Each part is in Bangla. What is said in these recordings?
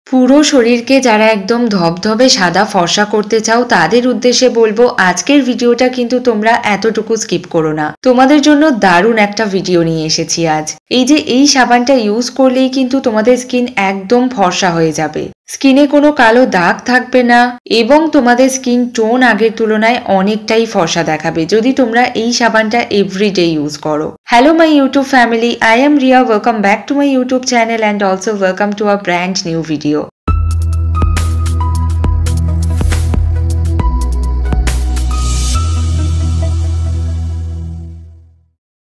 পুরো শরীরকে যারা একদম ধবধবে সাদা ফর্সা করতে চাও তাদের উদ্দেশ্যে বলবো আজকের ভিডিওটা কিন্তু তোমরা এতটুকু স্কিপ করো না। তোমাদের জন্য দারুণ একটা ভিডিও নিয়ে এসেছি আজ। এই সাবানটা ইউজ করলেই কিন্তু তোমাদের স্কিন একদম ফর্সা হয়ে যাবে, স্কিনে কোনো কালো দাগ থাকবে না এবং তোমাদের স্কিন টোন আগের তুলনায় অনেকটাই ফর্সা দেখাবে যদি তোমরা এই সাবানটা এভরিডে ইউজ করো। Hello my YouTube family, I am Riya, welcome back to my YouTube channel and also welcome to a brand new video.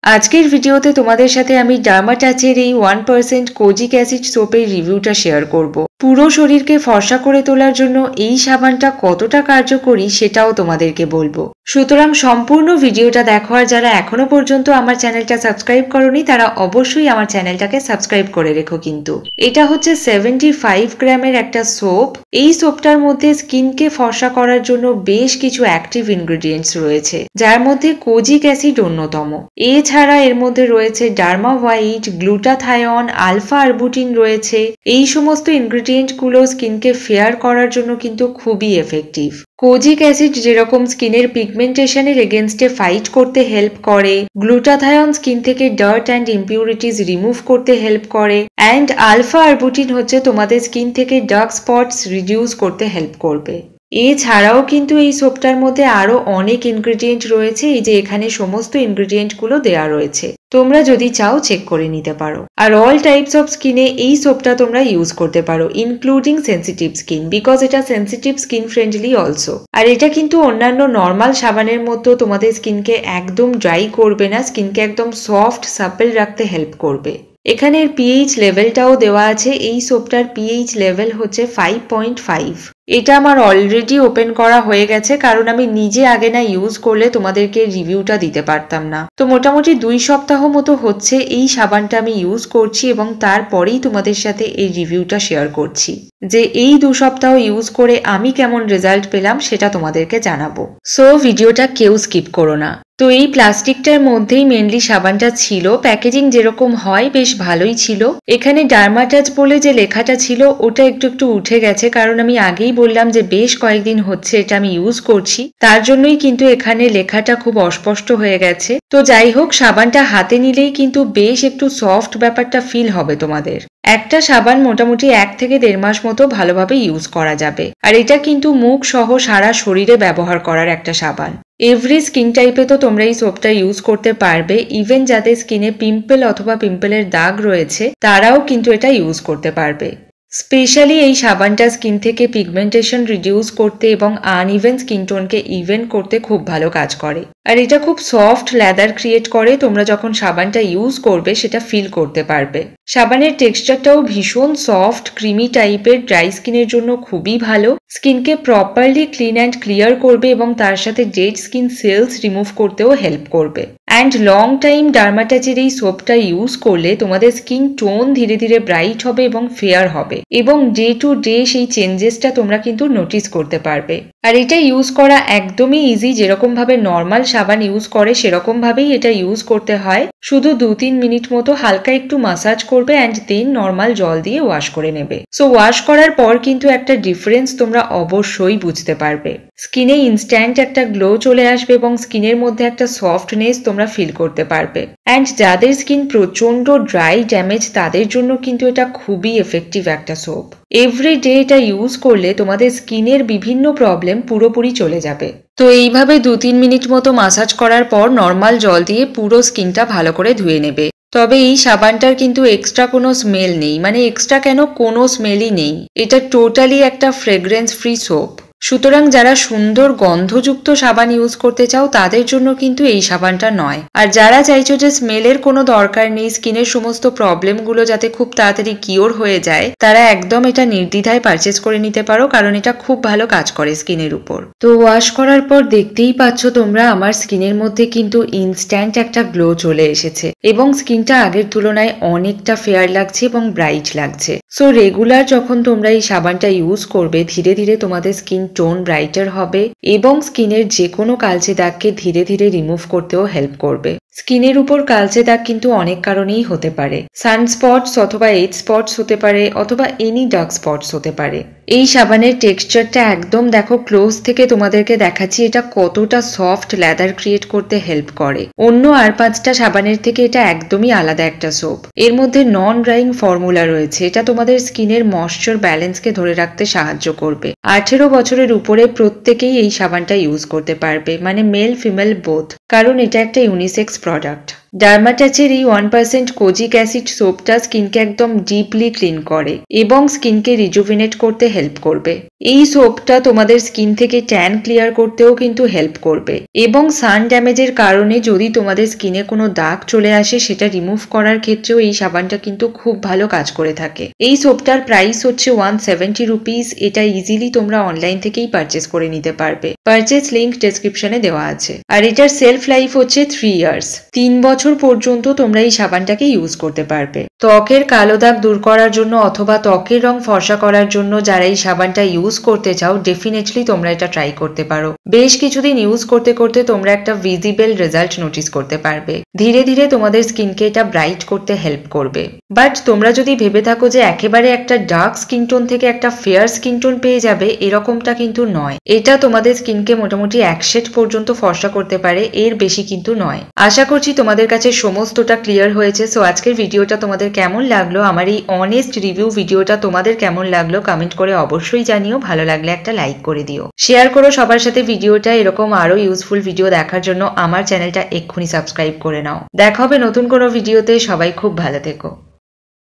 আজকের ভিডিওতে তোমাদের সাথে আমি ডার্মাটাচের এই 1% কোজিক অ্যাসিড সোপের রিভিউটা শেয়ার করব। পুরো শরীরকে ফর্সা করে তোলার জন্য এই সাবানটা কতটা কার্যকরী সেটাও তোমাদেরকে বলবো। সুতরাং সম্পূর্ণ ভিডিওটা দেখো, আর যারা এখনো পর্যন্ত আমার চ্যানেলটা সাবস্ক্রাইব করোনি তারা অবশ্যই আমার চ্যানেলটাকে সাবস্ক্রাইব করে রেখো। কিন্তু এটা হচ্ছে 75 গ্রামের একটা সোপ। এই সোপটার মধ্যে স্কিনকে ফর্সা করার জন্য বেশ কিছু অ্যাক্টিভ ইনগ্রেডিয়েন্টস রয়েছে, যার মধ্যে কোজিক অ্যাসিড অন্যতম। এছাড়া এর মধ্যে রয়েছে derma white, glutathione, alpha arbutin রয়েছে। এই সমস্ত ইনগ্রেডিয়েন্ট গুলো স্কিনকে ফেয়ার করার জন্য কিন্তু খুবই এফেক্টিভ। কোজিক অ্যাসিড যেরকম স্কিনের পিগমেন্টেশনের এগেনস্টে ফাইট করতে হেল্প করে, গ্লুটাথায়ন স্কিন থেকে ডার্ট অ্যান্ড ইম্পিউরিটিজ রিমুভ করতে হেল্প করে, অ্যান্ড আলফা আরবুটিন হচ্ছে তোমাদের স্কিন থেকে ডার্ক স্পটস রিডিউস করতে হেল্প করবে। এছাড়াও কিন্তু এই সোপটার মধ্যে আরো অনেক ইনগ্রেডিয়েন্ট রয়েছে, এখানে সমস্ত ইনগ্রেডিয়েন্ট গুলো দেওয়া রয়েছে, তোমরা যদি চাও চেক করে নিতে পারো। আর অল টাইপস অফ স্কিনে এই সোপটা তোমরা ইউজ করতে পারো, ইনক্লুডিং সেন্সিটিভ স্কিন, বিকজ এটা সেন্সিটিভ স্কিন ফ্রেন্ডলি অলসো। আর এটা কিন্তু অন্যান্য নর্মাল সাবানের মতো তোমাদের স্কিনকে একদম ড্রাই করবে না, স্কিনকে একদম সফট সাপেল রাখতে হেল্প করবে। এখানে পিএইচ লেভেলটাও দেওয়া আছে। এই সোপটার পিএইচ লেভেল হচ্ছে 5.5। এটা আমার অলরেডি ওপেন করা হয়ে গেছে, কারণ আমি নিজে আগে না ইউজ করলে তোমাদেরকে রিভিউটা দিতে পারতাম না। তো মোটামুটি 2 সপ্তাহ মতো হচ্ছে এই সাবানটা আমি ইউজ করছি এবং তারপরেই তোমাদের সাথে এই রিভিউটা শেয়ার করছি যে এই 2 সপ্তাহ ইউজ করে আমি কেমন রেজাল্ট পেলাম সেটা তোমাদেরকে জানাবো। সো ভিডিওটা কেউ স্কিপ করো না। তো এই প্লাস্টিকটার মধ্যেই মেনলি সাবানটা ছিল, প্যাকেজিং যেরকম হয় বেশ ভালোই ছিল। এখানে ডার্মাটাচ বলে যে লেখাটা ছিল ওটা একটু উঠে গেছে, কারণ আমি আগেই বললাম যে বেশ কয়েকদিন হচ্ছে এটা আমি ইউজ করছি, তার জন্যই কিন্তু এখানে লেখাটা খুব অস্পষ্ট হয়ে গেছে। তো যাই হোক, সাবানটা হাতে নিলেই কিন্তু বেশ একটু সফট ব্যাপারটা ফিল হবে তোমাদের। একটা সাবান মোটামুটি 1 থেকে 1.5 মাস মতো ভালোভাবে ইউজ করা যাবে। আর এটা কিন্তু মুখ সহ সারা শরীরে ব্যবহার করার একটা সাবান। এভরি স্কিন টাইপে তো তোমরা এই সোপটা ইউজ করতে পারবে, ইভেন যাদের স্কিনে পিম্পল অথবা পিম্পলের দাগ রয়েছে তারাও কিন্তু এটা ইউজ করতে পারবে। স্পেশালি এই সাবানটা স্কিন থেকে পিগমেন্টেশন রিডিউস করতে এবং আনইভেন স্কিন টোনকে ইভেন করতে খুব ভালো কাজ করে। আর এটা খুব সফট লেদার ক্রিয়েট করে, তোমরা যখন সাবানটা ইউজ করবে সেটা ফিল করতে পারবে। সাবানের টেক্সচারটাও ভীষণ সফট ক্রিমি টাইপের, ড্রাই স্কিনের জন্য খুবই ভালো। স্কিনকে প্রপারলি ক্লিন অ্যান্ড ক্লিয়ার করবে এবং তার সাথে ডেড স্কিন সেলস রিমুভ করতেও হেল্প করবে। অ্যান্ড লং টাইম ডার্মাটাচের এই সোপটা ইউজ করলে তোমাদের স্কিন টোন ধীরে ধীরে ব্রাইট হবে এবং ফেয়ার হবে, এবং ডে টু ডে সেই চেঞ্জেসটা তোমরা কিন্তু নোটিস করতে পারবে। আর এটা ইউজ করা একদমই ইজি, যেরকম ভাবে নর্মাল সাবান ইউজ করে সেরকম ভাবেই এটা ইউজ করতে হয়। শুধু 2-3 মিনিট মতো হালকা একটু মাসাজ করবে অ্যান্ড দেন নর্মাল জল দিয়ে ওয়াশ করে নেবে। সো ওয়াশ করার পর কিন্তু একটা ডিফারেন্স তোমরা অবশ্যই বুঝতে পারবে। স্কিনে ইনস্ট্যান্ট একটা গ্লো চলে আসবে এবং স্কিনের মধ্যে একটা সফটনেস তোমরা ফিল করতে পারবে। অ্যান্ড যাদের স্কিন প্রচন্ড ড্রাই ড্যামেজ তাদের জন্য কিন্তু এটা খুবই এফেক্টিভ একটা সোপ। এভরিডে এটা ইউজ করলে তোমাদের স্কিনের বিভিন্ন প্রবলেম পুরোপুরি চলে যাবে। তো এইভাবে 2-3 মিনিট মতো মাসাজ করার পর নর্মাল জল দিয়ে পুরো স্কিনটা ভালো করে ধুয়ে নেবে। তবে এই সাবানটার কিন্তু এক্সট্রা কোনো স্মেল নেই, মানে এক্সট্রা কেন, কোনো স্মেলই নেই। এটা টোটালি একটা ফ্রেগ্রেন্স ফ্রি সোপ। সুতরাং যারা সুন্দর গন্ধযুক্ত সাবান ইউজ করতে চাও তাদের জন্য কিন্তু এই সাবানটা নয়। আর যারা চাইছো যে স্মেলের কোনো দরকার নেই, স্কিনের সমস্ত প্রবলেমগুলো যাতে খুব তাড়াতাড়ি কিওর হয়ে যায়, তারা একদম এটা নির্দ্বিধায় পারচেজ করে নিতে পারো, কারণ এটা খুব ভালো কাজ করে স্কিনের উপর। তো ওয়াশ করার পর দেখতেই পাচ্ছ তোমরা আমার স্কিনের মধ্যে কিন্তু ইনস্ট্যান্ট একটা গ্লো চলে এসেছে এবং স্কিনটা আগের তুলনায় অনেকটা ফেয়ার লাগছে এবং ব্রাইট লাগছে। সো রেগুলার যখন তোমরা এই সাবানটা ইউজ করবে ধীরে ধীরে তোমাদের স্কিন টোন ব্রাইটার হবে এবং স্কিনের যে কোনো কালচে দাগকে ধীরে ধীরে রিমুভ করতেও হেল্প করবে। স্কিনের উপর কালচে দাগ কিন্তু অনেক কারণেই হতে পারে। সানস্পটস অথবা এজ স্পটস হতে পারে অথবা এনি ডার্ক স্পটস হতে পারে। এই সাবানের টেক্সচারটা একদম দেখো ক্লোজ থেকে তোমাদেরকে দেখাচ্ছি এটা কতটা সফট লেদার ক্রিয়েট করতে হেল্প করে। অন্য আর 5টা সাবানের থেকে এটা একদমই আলাদা একটা সোপ। এর মধ্যে নন ড্রাইং ফর্মুলা রয়েছে, এটা তোমাদের স্কিনের ময়েশ্চার ব্যালেন্সকে ধরে রাখতে সাহায্য করবে। 18 বছরের উপরে প্রত্যেকেই এই সাবানটা ইউজ করতে পারবে, মানে মেল ফিমেল বোথ, কারণ এটা একটা ইউনিসেক্স প্রোডাক্ট। ডার্মাটাচের এই 1% কোজিক অ্যাসিড সোপটা স্কিনকে একদম ডিপলি ক্লিন করে এবং স্কিনকে রিজুভিনেট করতে হেল্প করবে। এই সোপটা তোমাদের স্কিন থেকে ট্যান ক্লিয়ার করতেও কিন্তু হেল্প করবে এবং সান ড্যামেজের কারণে যদি তোমাদের স্কিনে কোনো দাগ চলে আসে সেটা রিমুভ করার ক্ষেত্রেও এই সাবানটা কিন্তু খুব ভালো কাজ করে থাকে। এই সোপটার প্রাইস হচ্ছে 170 রুপিস। এটা ইজিলি তোমরা অনলাইন থেকেই পারচেস করে নিতে পারবে। পারচেস লিঙ্ক ডেসক্রিপশনে দেওয়া আছে। আর এটার সেলফ লাইফ হচ্ছে 3 ইয়ার্স। 3 বছর পর্যন্ত তোমরা এই সাবানটাকে ইউজ করতে পারবে। ত্বকের কালো দাগ দূর করার জন্য অথবা ত্বকের রং ফর্সা করার জন্য যারা এই সাবানটা ইউজ করতে চাও ডেফিনেটলি তোমরা এটা ট্রাই করতে পারো। বেশ কিছুদিন ইউজ করতে করতে তোমরা একটা ভিজিবল রেজাল্ট নোটিস করতে পারবে। ধীরে ধীরে তোমাদের স্কিনকে এটা ব্রাইট করতে হেল্প করবে। বাট তোমরা যদি ভেবে থাকো যে একেবারে একটা ডার্ক স্কিন টোন থেকে একটা ফেয়ার স্কিন টোন পেয়ে যাবে, এরকমটা কিন্তু নয়। এটা তোমাদের স্কিনকে মোটামুটি 1 শেড পর্যন্ত ফর্সা করতে পারে, এর বেশি কিন্তু নয়। আশা করছি তোমাদের কাছে সমস্তটা ক্লিয়ার হয়েছে। সো আজকের ভিডিওটা তোমাদের কেমন লাগলো, আমার এই অনেস্ট রিভিউ ভিডিওটা তোমাদের কেমন লাগলো কমেন্ট করে অবশ্যই জানিও। ভালো লাগলে একটা লাইক করে দিও, শেয়ার করো সবার সাথে ভিডিওটা। এরকম আরো ইউজফুল ভিডিও দেখার জন্য আমার চ্যানেলটা এক্ষুনি সাবস্ক্রাইব করে নাও। দেখা হবে নতুন কোনো ভিডিওতে। সবাই খুব ভালো থেকো।